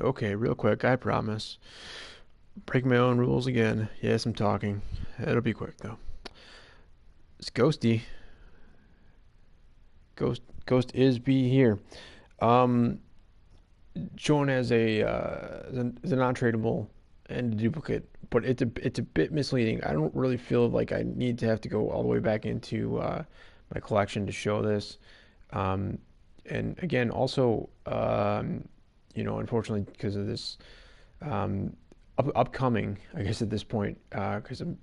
Okay, real quick, I promise. Break my own rules again. Yes, I'm talking. It'll be quick though. It's Ghosty. Ghost is be here. Um, Shown as a non-tradable and a duplicate, but it's a bit misleading. I don't really feel like I need to have to go all the way back into my collection to show this. Um, and again, also, unfortunately, because of this upcoming, I guess at this point, because I'm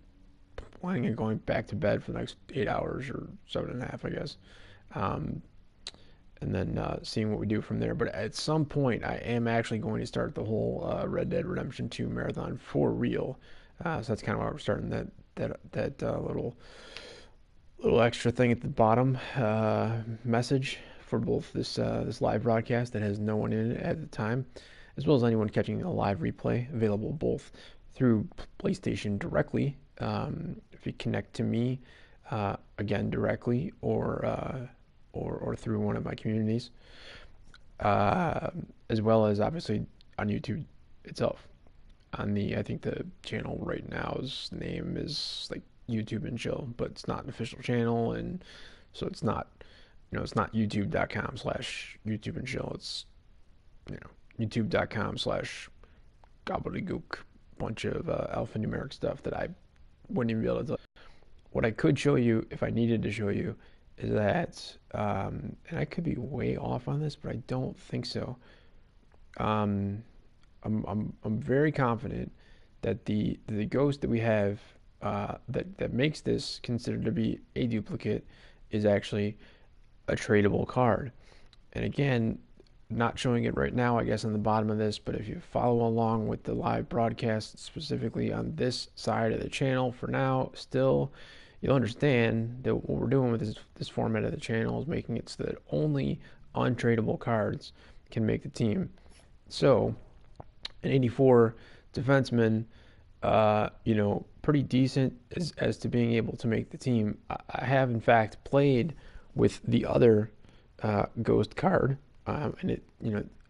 planning on going back to bed for the next 8 hours or 7.5, I guess, um, and then seeing what we do from there. But at some point, I am actually going to start the whole Red Dead Redemption 2 marathon for real. So that's kind of why we're starting that little extra thing at the bottom message for both this live broadcast that has no one in it at the time, as well as anyone catching a live replay, available both through PlayStation directly, if you connect to me again directly, or through one of my communities, uh, as well as obviously on YouTube itself. I think the channel right now's name is like YouTube and Chill, but it's not an official channel, and so it's not, it's not youtube.com/YouTube and Chill. It's, youtube.com/ gobbledygook bunch of alphanumeric stuff that I wouldn't even be able to tell. What I could show you if I needed to show you is that, and I could be way off on this, but I don't think so. Um, I'm very confident that the ghost that we have that makes this considered to be a duplicate is actually a tradable card. And again, not showing it right now, I guess, on the bottom of this, but if you follow along with the live broadcast, specifically on this side of the channel for now, still, you'll understand that what we're doing with this format of the channel is making it so that only untradeable cards can make the team. So, an 84 defenseman, pretty decent as to being able to make the team. I have, in fact, played with the other ghost card, and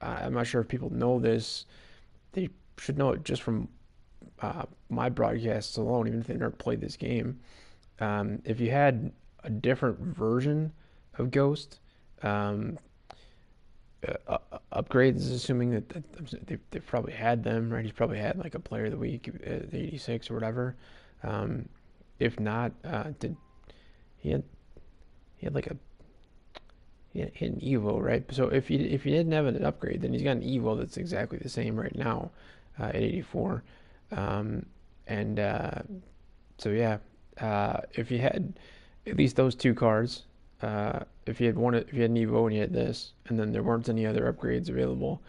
I'm not sure if people know this. They should know it just from my broadcasts alone, even if they never played this game. If you had a different version of Ghost, um, upgrades, assuming they've probably had them, right? He's probably had like a player of the week, 86 or whatever. Um, if not, did he had he had like a he had an Evo, right? So if he didn't have an upgrade, then he's got an Evo that's exactly the same right now at 84. Um, and so yeah, if you had at least those two cards, if you had an Evo and you had this, and then there weren't any other upgrades available,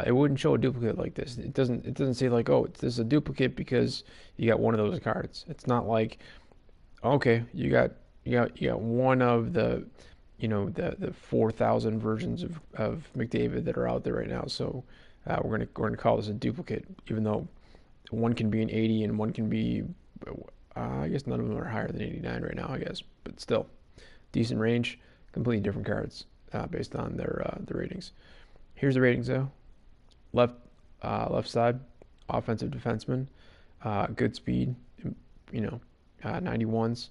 it wouldn't show a duplicate like this. It doesn't say like, oh, this is a duplicate because you got one of those cards. It's not like, okay, you got one of the 4,000 versions of McDavid that are out there right now. So we're gonna call this a duplicate, even though one can be an 80 and one can be, I guess none of them are higher than 89 right now, I guess, but still decent range. Completely different cards based on their ratings. Here's the ratings though. Left left side, offensive defenseman, good speed, 91s.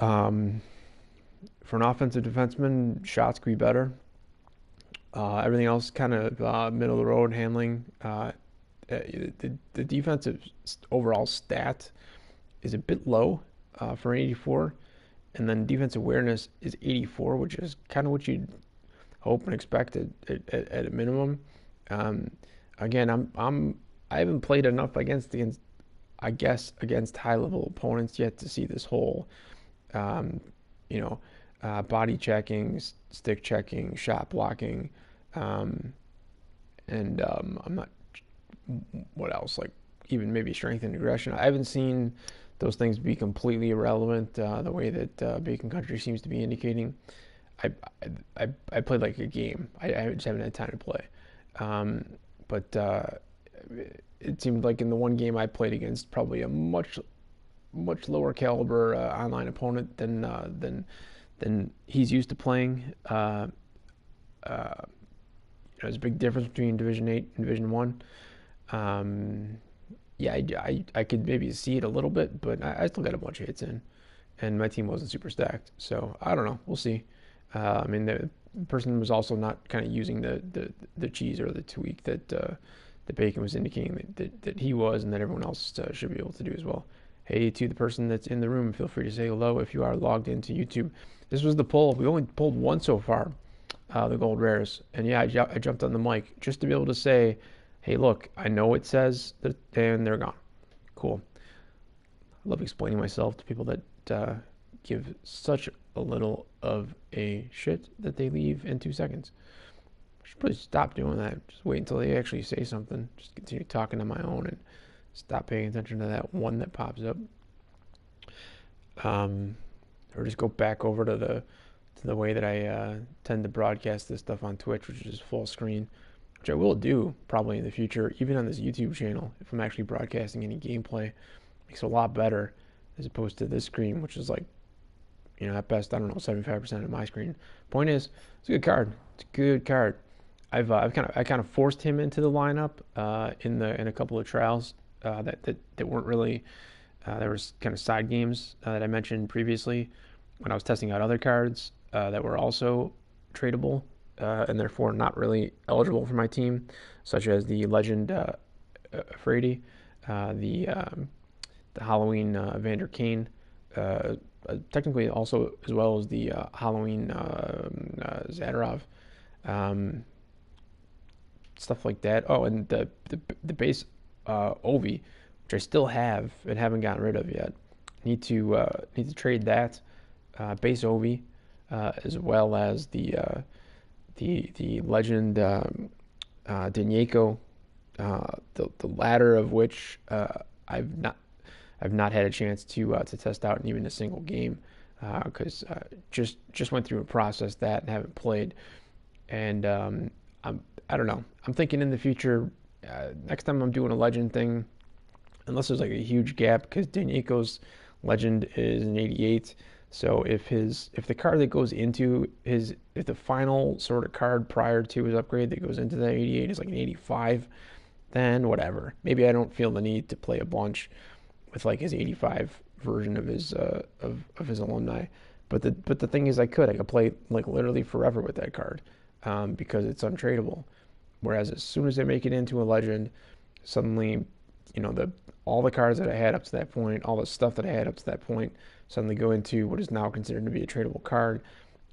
Um, for an offensive defenseman, shots could be better. Everything else kind of middle of the road handling. The defensive overall stat is a bit low for an 84, and then defense awareness is 84, which is kind of what you'd hope and expect at a minimum. Um, Again, I haven't played enough against I guess against high level opponents yet to see this whole um, you know body checking, stick checking, shot blocking, um, and I'm not what else, like even maybe strength and aggression. I haven't seen those things be completely irrelevant the way that Bacon Country seems to be indicating. I, I played like a game. I just haven't had time to play. Um, but it seemed like in the one game I played against probably a much lower caliber online opponent than he's used to playing. Uh, there's a big difference between Division 8 and Division 1. Um, yeah, I could maybe see it a little bit, but I still got a bunch of hits in, and my team wasn't super stacked. So I don't know. We'll see. I mean, the person was also not kind of using the cheese or the tweak that the Bacon was indicating that he was, and that everyone else should be able to do as well. Hey, to the person that's in the room, feel free to say hello if you are logged into YouTube. This was the poll. We only pulled one so far, the gold rares, and yeah, I jumped on the mic just to be able to say, hey, look, I know it says that, and they're gone. Cool. I love explaining myself to people that give such a little of a shit that they leave in 2 seconds. I should probably stop doing that. Just wait until they actually say something. Just continue talking on my own and stop paying attention to that one that pops up. Or just go back over to the way that I tend to broadcast this stuff on Twitch, which is full screen, which I will do probably in the future, even on this YouTube channel, if I'm actually broadcasting any gameplay. It makes it a lot better as opposed to this screen, which is like, at best, I don't know, 75% of my screen. Point is, it's a good card. It's a good card. I kind of forced him into the lineup in a couple of trials that weren't really. There was kind of side games that I mentioned previously when I was testing out other cards that were also tradable and therefore not really eligible for my team, such as the Legend Frady, the Halloween Vander Kane, technically also as well as the Halloween Zadorov, stuff like that. Oh, and the base Ovi, which I still have and haven't gotten rid of yet. Need to trade that base Ovi as well as the Legend Dinyeko, the latter of which I've not had a chance to test out in even a single game because just went through a process that and haven't played. And I don't know. I'm thinking in the future, next time I'm doing a Legend thing, unless there's like a huge gap, because Danyeko's Legend is an 88. So if the card that goes into if the final sort of card prior to his upgrade that goes into that 88 is like an 85, then whatever. Maybe I don't feel the need to play a bunch with like his 85 version of his of his alumni. But the thing is, I could play like literally forever with that card because it's untradeable. Whereas as soon as I make it into a Legend, suddenly, all the cards that I had up to that point, all the stuff that I had up to that point, suddenly go into what is now considered to be a tradable card.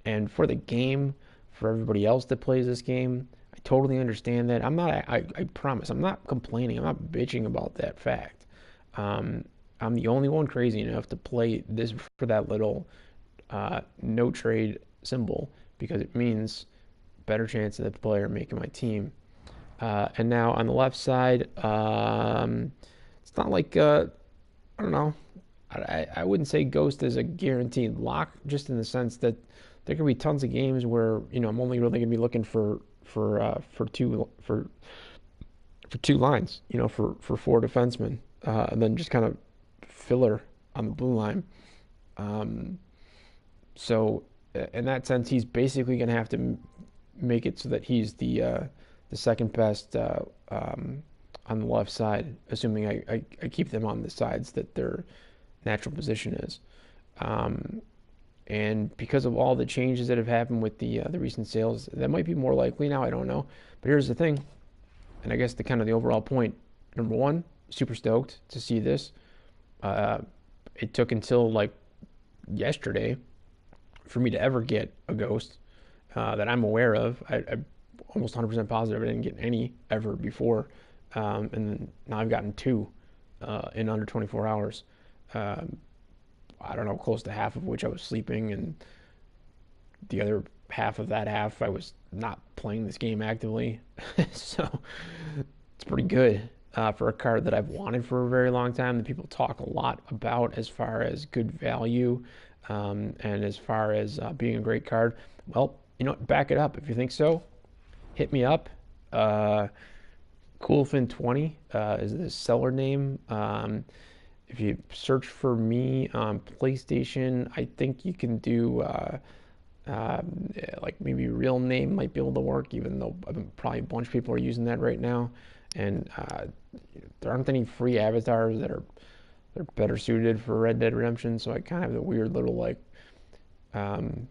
And for the game, for everybody else that plays this game, I totally understand that. I promise, I'm not complaining. I'm not bitching about that fact. I'm the only one crazy enough to play this for that little no trade symbol because it means better chance of the player making my team. And now on the left side, it's not like I don't know. I wouldn't say Ghost is a guaranteed lock, just in the sense that there could be tons of games where I'm only really going to be looking for two lines, for four defensemen, and then just kind of filler on the blue line. So in that sense, he's basically going to have to make it so that he's the second best on the left side, assuming I keep them on the sides that their natural position is. And because of all the changes that have happened with the recent sales, that might be more likely now. I don't know. But here's the thing, and I guess the overall point. Number one, super stoked to see this. It took until like yesterday for me to ever get a Ghost that I'm aware of. I'm almost 100% positive I didn't get any ever before. And then now I've gotten two in under 24 hours. I don't know, close to half of which I was sleeping, and the other half of that half I was not playing this game actively. So it's pretty good for a card that I've wanted for a very long time, that people talk a lot about as far as good value and as far as being a great card. Well, back it up. If you think so, hit me up. Coolfin20 is the seller name. If you search for me on PlayStation, I think you can do Like maybe real name might be able to work, even though probably a bunch of people are using that right now. And there aren't any free avatars that are they're better suited for Red Dead Redemption. So I kind of have the weird little like um,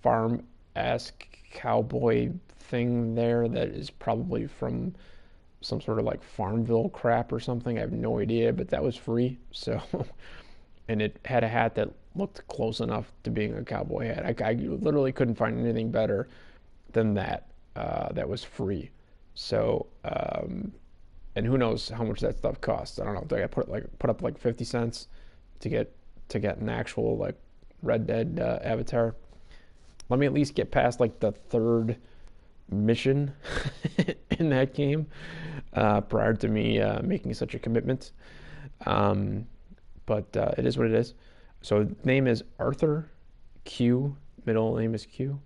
farm-esque cowboy thing there that is probably from some sort of like Farmville crap or something. I have no idea, but that was free. So, and it had a hat that looked close enough to being a cowboy hat. I literally couldn't find anything better than that. That was free. So, and who knows how much that stuff costs? I don't know. I put up like 50 cents to get an actual like Red Dead avatar. Let me at least get past like the third mission in that game prior to me making such a commitment. Um, but it is what it is. So name is Arthur Q. Middle name is Q.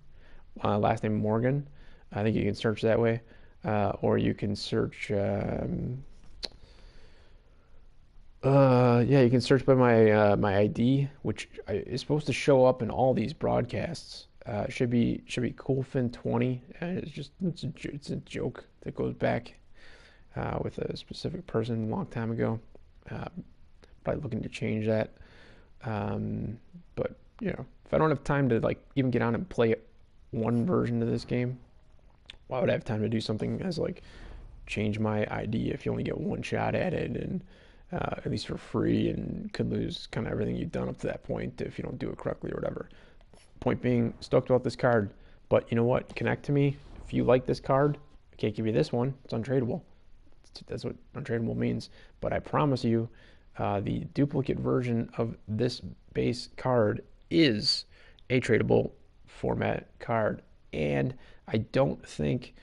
Last name Morgan. I think you can search that way, or you can search. Yeah, you can search by my ID, which is supposed to show up in all these broadcasts. Should be Coolfin20. It's a joke that goes back with a specific person a long time ago. Uh, Probably looking to change that. But if I don't have time to like even get on and play one version of this game, why would I have time to do something as like change my ID if you only get one shot at it and at least for free and could lose kind of everything you've done up to that point if you don't do it correctly or whatever. Point being, stoked about this card, but you know what? Connect to me if you like this card. I can't give you this one; it's untradeable. That's what untradeable means. But I promise you, the duplicate version of this base card is a tradable format card, and I don't think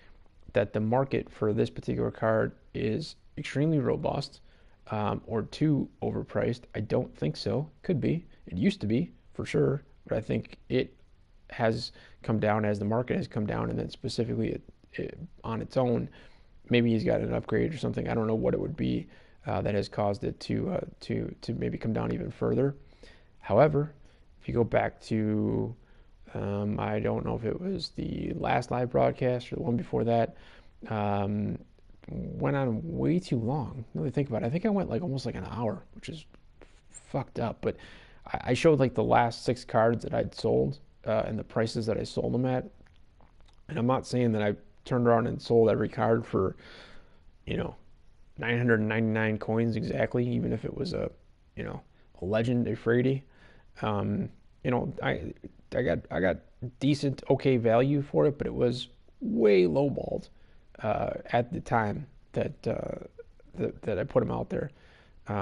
that the market for this particular card is extremely robust or too overpriced. I don't think so. Could be. It used to be for sure, but I think it has come down as the market has come down, and then specifically on its own, maybe he's got an upgrade or something. I don't know what it would be that has caused it to maybe come down even further. However, if you go back to I don't know if it was the last live broadcast or the one before that. Went on way too long. Really think about it. I think I went like almost like an hour, which is fucked up. But I showed like the last 6 cards that I'd sold and the prices that I sold them at. And I'm not saying that I turned around and sold every card for, you know, 999 coins exactly, even if it was a legend, a Frady. Um, I got decent, okay value for it, but it was way lowballed at the time that I put them out there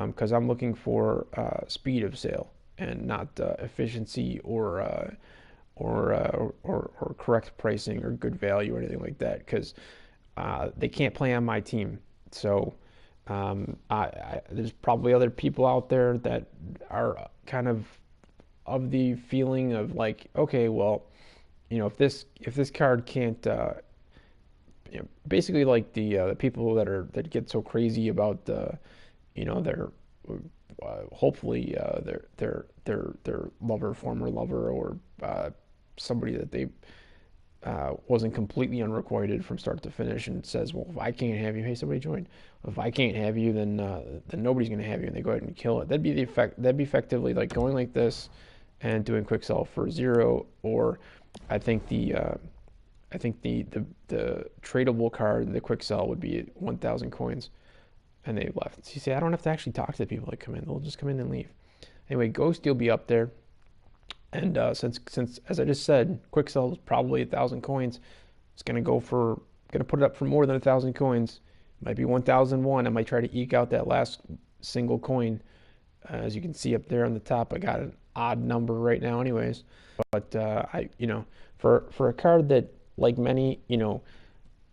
because I'm looking for speed of sale and not efficiency or correct pricing or good value or anything like that because they can't play on my team. So there's probably other people out there that are kind of the feeling of like, okay, well, if this card can't, basically like the people that get so crazy about their hopefully their lover, former lover, or somebody that they wasn't completely unrequited from start to finish, and says, well, if I can't have you, hey, somebody joined. If I can't have you, then nobody's gonna have you, and they go ahead and kill it. That'd be the effect. That'd be effectively like going like this and doing quick sell for 0, or I think the tradable card, the quick sell would be at 1,000 coins, and they left. So you say I don't have to actually talk to the people that come in; they'll just come in and leave. Anyway, Ghost will be up there, and since as I just said, quick sell is probably 1,000 coins. It's gonna put it up for more than 1,000 coins. Might be 1,001. I might try to eke out that last single coin. As you can see up there on the top, I got an odd number right now, anyways. But for a card that, like many,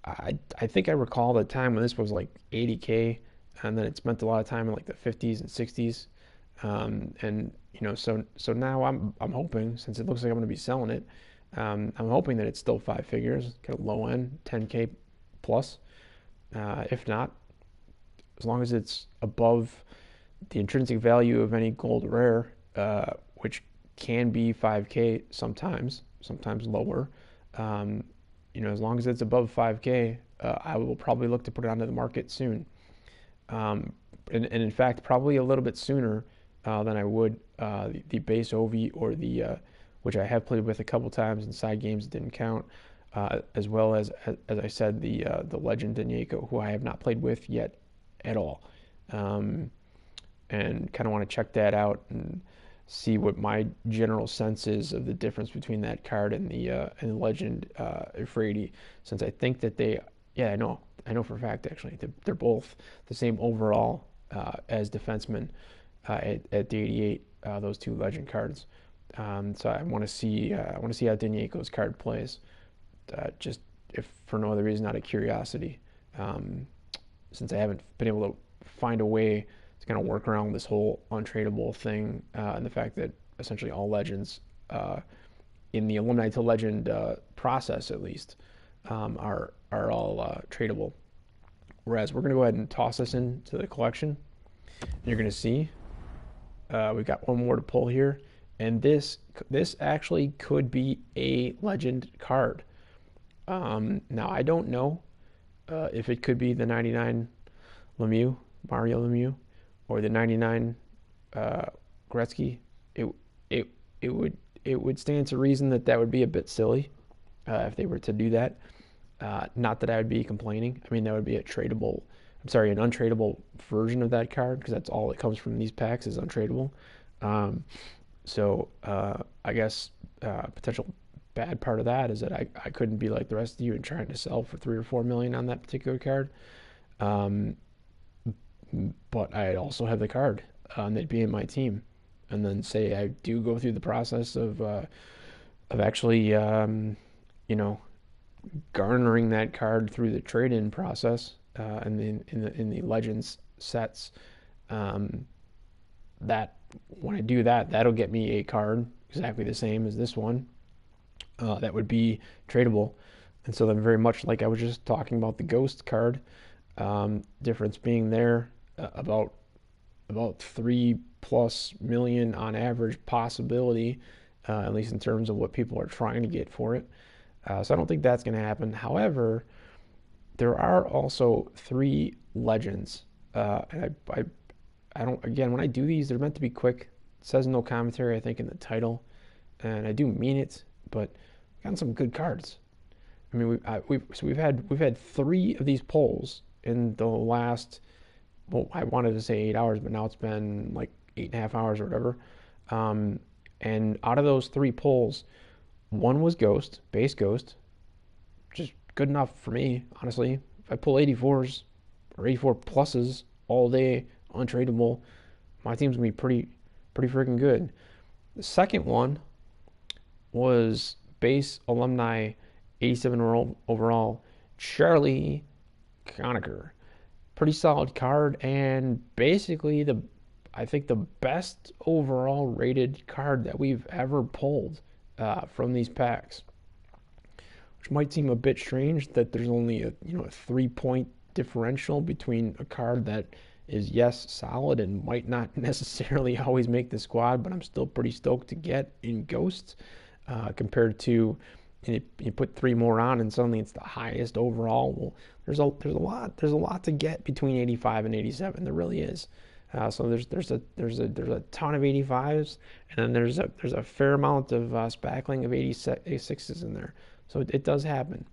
I think I recall the time when this was like 80K, and then it spent a lot of time in like the 50s and 60s, and so now I'm hoping, since it looks like I'm going to be selling it, I'm hoping that it's still 5 figures, kind of low end, 10K plus. If not, as long as it's above the intrinsic value of any gold rare, which can be 5K sometimes, sometimes lower. Um, as long as it's above 5K, I will probably look to put it onto the market soon. Um, and in fact, probably a little bit sooner than I would the base Ovi or which I have played with a couple times in side games, didn't count, as well as I said, the Legend Danieko, who I have not played with yet at all. Um, and kind of want to check that out and see what my general sense is of the difference between that card and the Legend Euphrates, since I think that yeah, I know for a fact actually they're both the same overall as defensemen at the 88. Those two Legend cards. So I want to see how Danieko's card plays, just if for no other reason, out of curiosity, um, since I haven't been able to find a way to kind of work around this whole untradeable thing, and the fact that essentially all legends in the alumni to legend process, at least, are all tradable. Whereas we're going to go ahead and toss this into the collection. And you're going to see we've got one more to pull here, and this actually could be a legend card. Now I don't know if it could be the 99 Lemieux, Mario Lemieux, or the 99 Gretzky. It it it would stand to reason that would be a bit silly if they were to do that. Not that I would be complaining. I mean, that would be an untradeable version of that card, because that's all that comes from these packs is untradeable. So I guess potential bad part of that is that I couldn't be like the rest of you and trying to sell for 3 or 4 million on that particular card. But I also have the card, and they'd be in my team. And then say I do go through the process of actually, garnering that card through the trade-in process, and in the Legends sets. That when I do that, that'll get me a card exactly the same as this one. That would be tradable, and so then very much like I was just talking about the Ghost card, difference being there about 3+ million on average possibility, at least in terms of what people are trying to get for it. So I don't think that's going to happen. However, there are also 3 legends, and I don't. Again, when I do these, they're meant to be quick. It says no commentary, I think, in the title, and I do mean it. But we've gotten some good cards. I mean, we've had 3 of these polls in the last. Well, I wanted to say 8 hours, but now it's been like 8.5 hours or whatever. And out of those 3 polls, one was Ghost, base Ghost, which is good enough for me, honestly. If I pull 84s or 84 pluses all day, untradeable, my team's gonna be pretty freaking good. The second one was base alumni, 87 overall, Charlie Conacher. Pretty solid card, and basically I think the best overall rated card that we've ever pulled from these packs, which might seem a bit strange that there's only a 3-point differential between a card that is, yes, solid and might not necessarily always make the squad, but I'm still pretty stoked to get in Ghosts, compared to you put 3 more on and suddenly it's the highest overall. Well, there's a lot to get between 85 and 87. There really is. So there's a ton of 85s, and then there's a fair amount of spackling of 86s in there. So it does happen.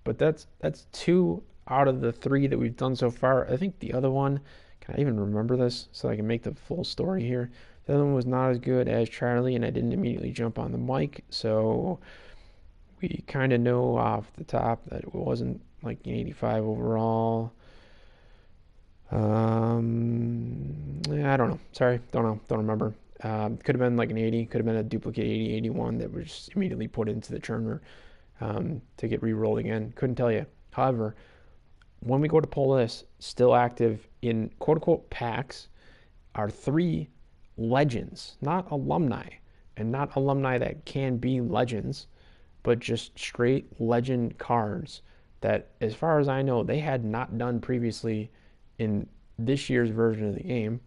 But that's 2 out of the 3 that we've done so far. I think the other one, can I even remember this so I can make the full story here? The other one was not as good as Charlie, and I didn't immediately jump on the mic, so we kind of know off the top that it wasn't like an 85 overall. I don't know. Sorry, don't know. Don't remember. Could have been like an 80. Could have been a duplicate 80, 81 that was immediately put into the churner to get re-rolled again. Couldn't tell you. However, when we go to pull this, still active in quote-unquote packs are 3 legends, not alumni, and not alumni that can be legends, but just straight legend cards that, as far as I know, they had not done previously in this year's version of the game.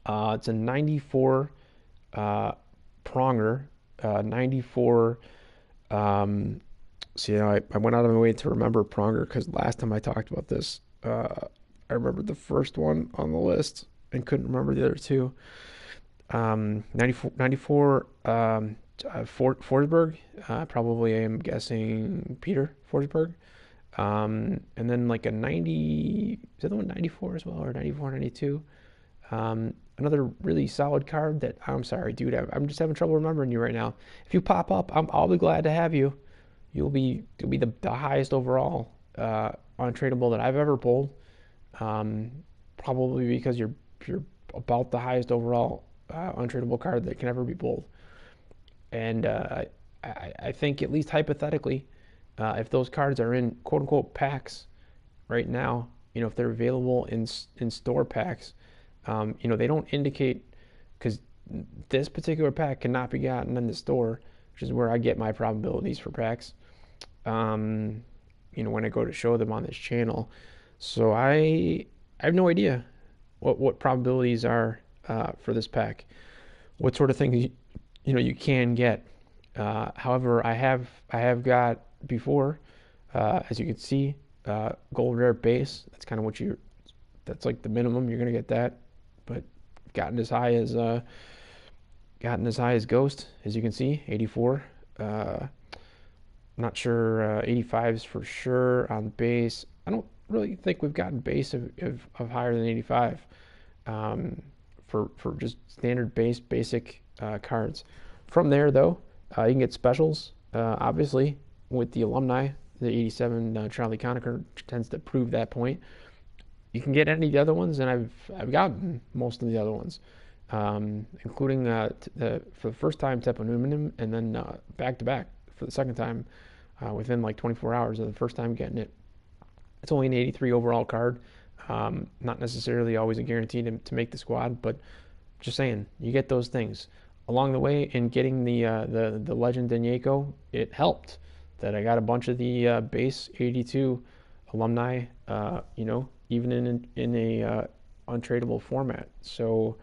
It's a 94 uh, Pronger, 94. Um, so, I went out of my way to remember Pronger because last time I talked about this, I remembered the first one on the list and couldn't remember the other two. 94, Forsberg, probably I'm guessing Peter Forsberg. And then like a 90, is that the one 94 as well, or 94, 92? Another really solid card that I'm sorry, dude, I'm just having trouble remembering you right now. If you pop up, I'll be glad to have you. You'll be the highest overall untradeable that I've ever pulled. Um, Probably because you're about the highest overall untradeable card that can ever be pulled. And I think at least hypothetically, if those cards are in quote unquote packs right now, if they're available in store packs, they don't indicate because this particular pack cannot be gotten in the store, which is where I get my probabilities for packs. Um, when I go to show them on this channel, so I have no idea what probabilities are for this pack, what sort of things you can get. However, I have got before, as you can see, gold rare base. That's kind of that's like the minimum you're gonna get that, but gotten as high as Ghost, as you can see, 84. Not sure 85s for sure on base. I don't really think we've gotten base of higher than 85 for just standard basic cards. From there though, you can get specials. Obviously, with the alumni, the 87 Charlie Conacher tends to prove that point. You can get any of the other ones, and I've gotten most of the other ones, including for the first time Teppo Numminen, and then back to back for the second time within like 24 hours of the first time getting it. It's only an 83 overall card, not necessarily always a guarantee to make the squad, but just saying, you get those things along the way. In getting the legend Denyeko, it helped that I got a bunch of the base 82 alumni, even in a untradeable format. So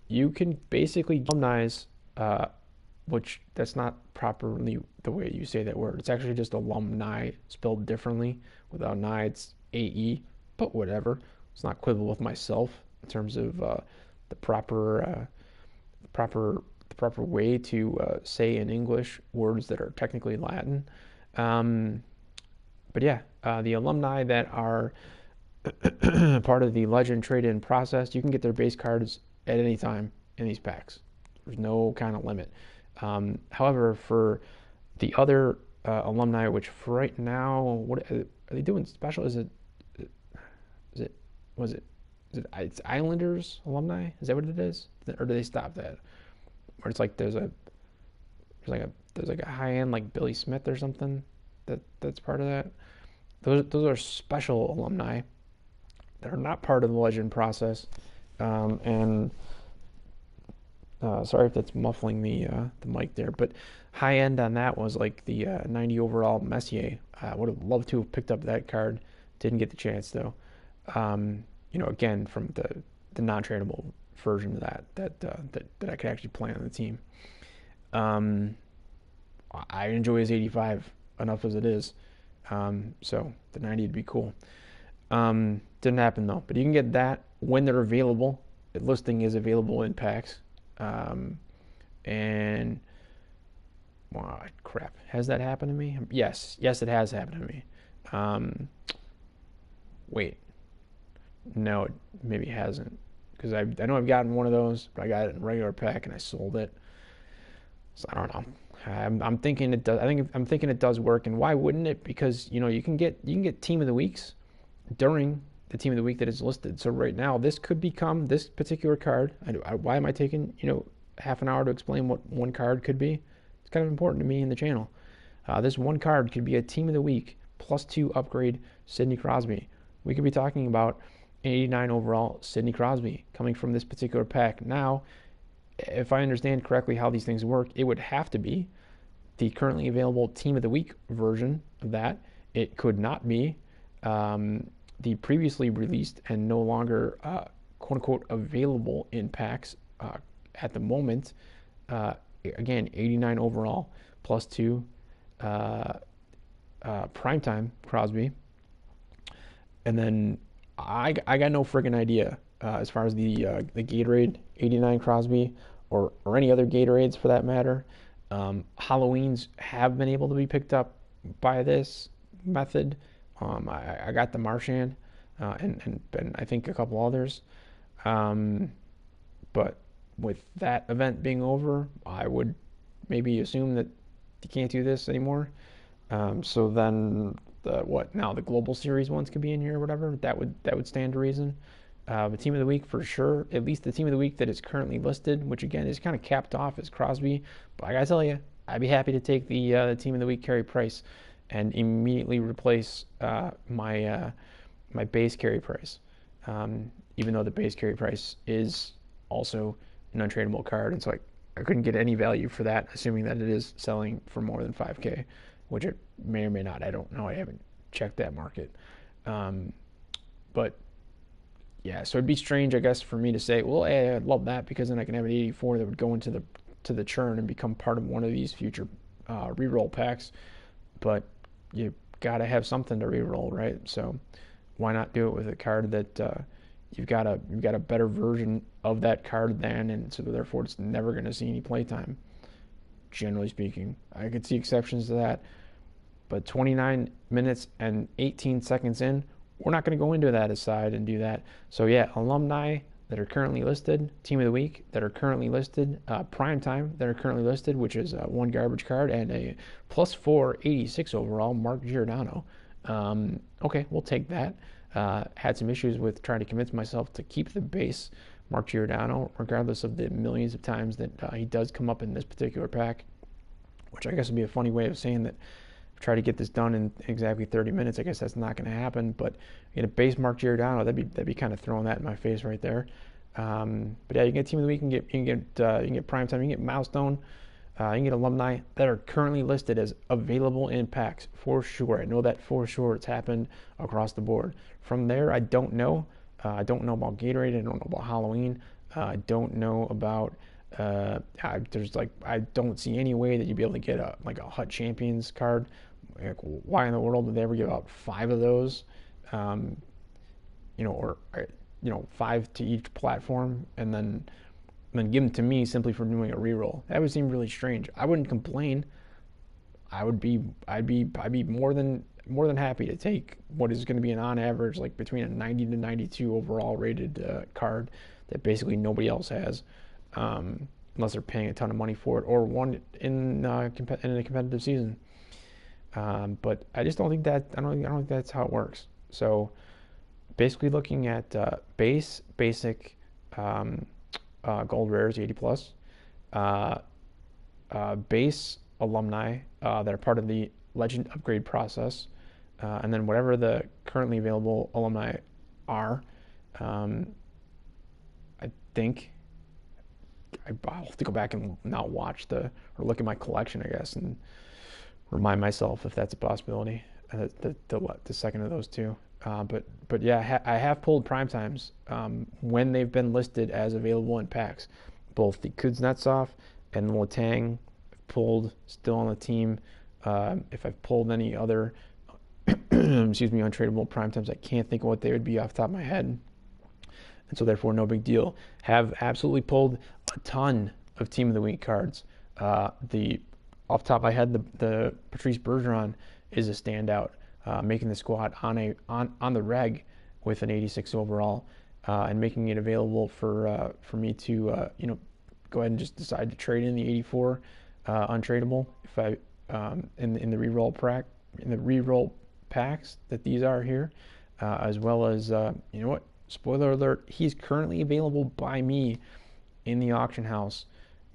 you can basically alumni, which that's not properly the way you say that word. It's actually just alumni spelled differently. Without "ni," it's AE, but whatever. It's not quibble with myself in terms of the proper way to say in English words that are technically Latin. But yeah, the alumni that are part of the Legend trade-in process, you can get their base cards at any time in these packs. There's no kind of limit. However, for the other alumni, which for right now, what are they doing special? Is it was it it's Islanders alumni? Is that what it is? Or do they stop that? Where it's like there's like a high end like Billy Smith or something that's part of that. Those are special alumni that are not part of the Legend process. And sorry if that's muffling the mic there, but high end on that was like the 90 overall Messier. I would have loved to have picked up that card. Didn't get the chance though. Again from the non-tradable version of that I could actually play on the team. I enjoy his 85 enough as it is. So the 90 would be cool. Didn't happen though, but you can get that when they're available. The listing is available in packs. And wow, crap, has that happened to me? Yes, it has happened to me. Wait, no, it maybe hasn't, because I know I've gotten one of those, but I got it in a regular pack and I sold it. So I don't know. I'm thinking it does. I'm thinking it does work, and why wouldn't it? Because you can get team of the weeks during the team of the week that is listed. So right now, this could become this particular card. Why am I taking half an hour to explain what one card could be? It's kind of important to me in the channel. This one card could be a team of the week +2 upgrade Sidney Crosby. We could be talking about an 89 overall Sidney Crosby coming from this particular pack. Now, if I understand correctly how these things work, it would have to be the currently available team of the week version of that. It could not be the previously released and no longer quote unquote available in packs at the moment. Uh, Again, 89 overall, +2, uh, primetime Crosby, and then I got no friggin' idea as far as the Gatorade 89 Crosby or any other Gatorades for that matter. Halloweens have been able to be picked up by this method. I got the Marchand and I think a couple others. Um, but with that event being over, I would maybe assume that you can't do this anymore. So then the Global Series ones could be in here or whatever. That would stand to reason. The team of the week for sure. At least the team of the week that is currently listed, which again is kind of capped off as Crosby. But I gotta tell you, I'd be happy to take the team of the week Carey Price and immediately replace my base Carey Price. Even though the base Carey Price is also an untradeable card, and so I couldn't get any value for that, assuming that it is selling for more than 5K, which it may or may not. I don't know. I haven't checked that market. Um, but yeah, so it'd be strange, I guess, for me to say, well, hey, I'd love that because then I can have an 84 that would go into the churn and become part of one of these future reroll packs. But you gotta have something to reroll, right? So why not do it with a card that you've got a better version of that card than, and so therefore it's never going to see any playtime. Generally speaking, I could see exceptions to that, but 29 minutes and 18 seconds in, we're not going to go into that aside and do that. So yeah, alumni that are currently listed, team of the week that are currently listed, prime time that are currently listed, which is one garbage card and a +4 86 overall Mark Giordano. Okay, we'll take that. Had some issues with trying to convince myself to keep the base Mark Giordano, regardless of the millions of times that he does come up in this particular pack, which I guess would be a funny way of saying that try to get this done in exactly 30 minutes. I guess that's not going to happen, but a base Mark Giordano, that'd be kind of throwing that in my face right there. But yeah, you can get team of the week, you can get prime time, you can get milestone, you can get alumni that are currently listed as available in packs for sure. I know that for sure. It's happened across the board. From there, I don't know. I don't know about Gatorade. I don't know about Halloween. I don't know about. I don't see any way that you'd be able to get a Hut Champions card. Like, why in the world would they ever give out 5 of those? Or 5 to each platform, and then give them to me simply for doing a reroll. That would seem really strange. I wouldn't complain. I'd be more than happy to take what is going to be an on average like between a 90 to 92 overall rated card that basically nobody else has, unless they're paying a ton of money for it or won in a competitive season. But I just don't think that I don't think that's how it works. So basically, looking at basic gold rares 80 plus, base alumni that are part of the legend upgrade process, and then whatever the currently available alumni are. I think I'll have to go back and now or look at my collection, I guess, and remind myself if that's a possibility. The second of those two. But yeah, I have pulled prime times when they've been listed as available in packs. Both the Kuznetsov and the Letang pulled still on the team. If I've pulled any other, untradeable prime times, I can't think of what they would be off the top of my head. And so therefore, no big deal. Have absolutely pulled a ton of team of the week cards. Off the top of my head, the Patrice Bergeron is a standout, making the squad on the reg with an 86 overall, and making it available for me to go ahead and just decide to trade in the 84 untradeable if I in the reroll packs that these are here, as well as spoiler alert, he's currently available by me in the auction house.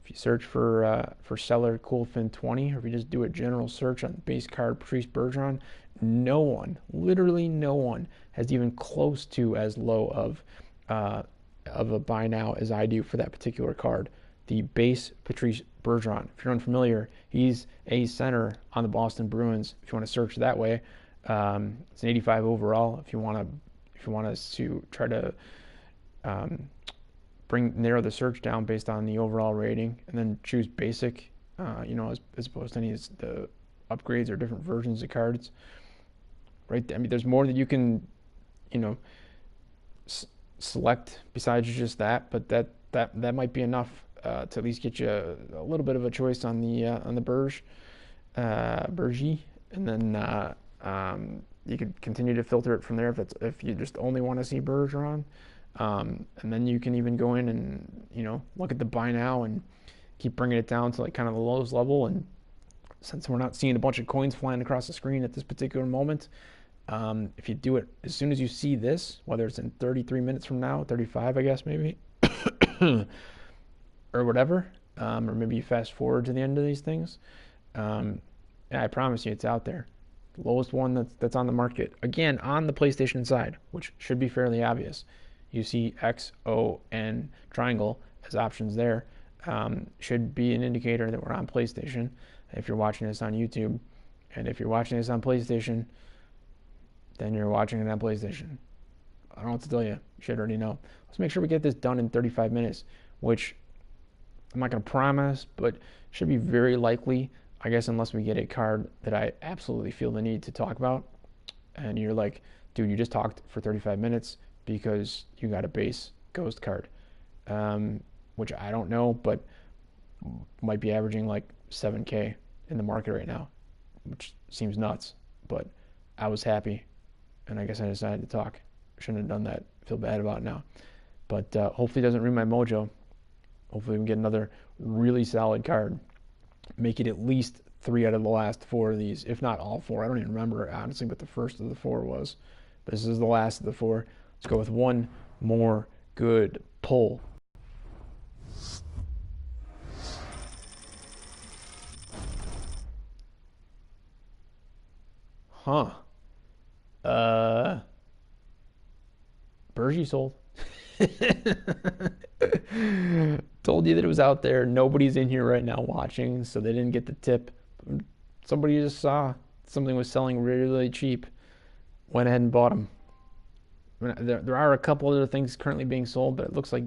If you search for seller Coolfin 20, or if you just do a general search on base card Patrice Bergeron, no one, literally no one, has even close to as low of a buy now as I do for that particular card. The base Patrice Bergeron. If you're unfamiliar, he's a center on the Boston Bruins. If you want to search that way, it's an 85 overall. If you want us to try to narrow the search down based on the overall rating, and then choose basic, as opposed to any of the upgrades or different versions of cards. Right? I mean, there's more that you can, you know, select besides just that, but that might be enough to at least get you a little bit of a choice on the Bergie, and then you could continue to filter it from there if you just only want to see Bergeron. And then you can even go in and look at the buy now and keep bringing it down to like kind of the lowest level. And since we're not seeing a bunch of coins flying across the screen at this particular moment, if you do it as soon as you see this, whether it's in 33 minutes from now, 35 I guess maybe, or whatever, or maybe you fast forward to the end of these things, yeah, I promise you it's out there. The lowest one that's on the market. Again, on the PlayStation side, which should be fairly obvious. You see X, O, and triangle as options there. Should be an indicator that we're on PlayStation if you're watching this on YouTube. And if you're watching this on PlayStation, then you're watching it on PlayStation. I don't know what to tell you. You should already know. Let's make sure we get this done in 35 minutes, which I'm not going to promise, but should be very likely, I guess, unless we get a card that I absolutely feel the need to talk about. And you're like, dude, you just talked for 35 minutes because you got a base ghost card, which I don't know, but might be averaging like 7K in the market right now, which seems nuts, but I was happy, and I guess I decided to talk. Shouldn't have done that. Feel bad about it now, but hopefully it doesn't ruin my mojo. Hopefully we can get another really solid card. Make it at least 3 out of the last 4 of these, if not all 4. I don't even remember, honestly, what the first of the 4 was. But this is the last of the 4. Let's go with one more good pull. Huh. Bergie sold. Told you that it was out there. Nobody's in here right now watching, so they didn't get the tip. Somebody just saw something was selling really, really cheap. Went ahead and bought them. I mean, there are a couple other things currently being sold, but it looks like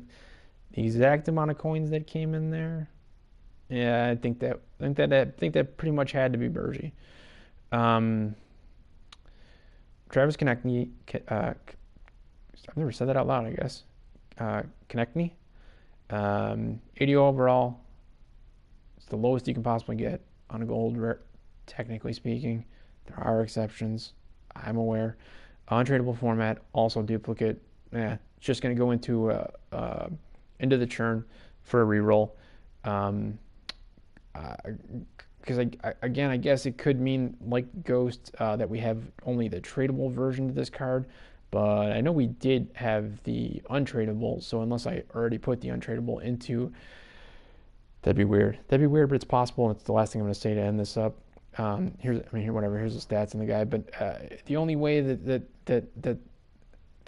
the exact amount of coins that came in there. Yeah, I think that pretty much had to be Bergie. Travis Konechny, I've never said that out loud, I guess. Konechny, 80 overall. It's the lowest you can possibly get on a gold rare, technically speaking. There are exceptions, I'm aware. Untradeable format, also duplicate. Yeah, it's just going to go into the churn for a reroll. Because I guess it could mean, like Ghost, that we have only the tradable version of this card. But I know we did have the untradeable, so unless I already put the untradeable into, that'd be weird. That'd be weird, but it's possible, and it's the last thing I'm going to say to end this up. Here's the stats on the guy. But the only way the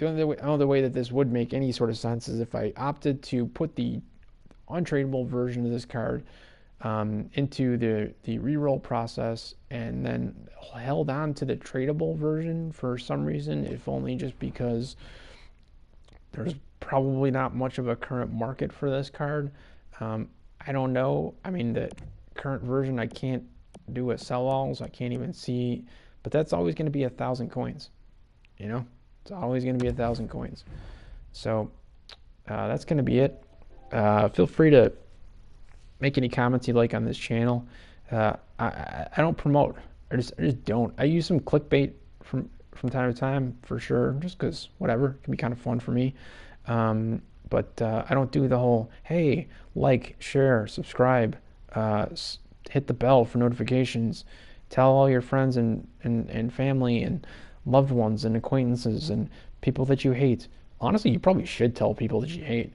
only way that this would make any sort of sense is if I opted to put the untradeable version of this card into the reroll process, and then held on to the tradable version for some reason, if only just because there's probably not much of a current market for this card. I don't know. I mean, the current version, I can't do a sell-all, so I can't even see, but that's always going to be 1,000 coins. It's always going to be 1,000 coins. So that's going to be it. Feel free to make any comments you like on this channel. I don't promote. I just don't. I use some clickbait from time to time for sure, just because whatever, it can be kind of fun for me. But I don't do the whole, hey, like, share, subscribe, hit the bell for notifications, tell all your friends and family and loved ones and acquaintances and people that you hate. Honestly, you probably should tell people that you hate,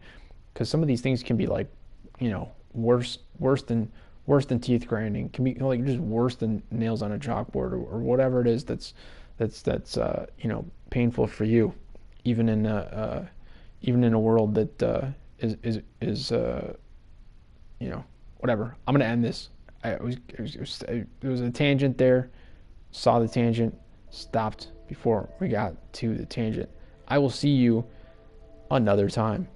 because some of these things can be like, worse than teeth grinding, can be like just worse than nails on a chalkboard, or whatever it is that's painful for you, even in a world that is whatever. I'm gonna end this. It was a tangent there. Saw the tangent, stopped before we got to the tangent. I will see you another time.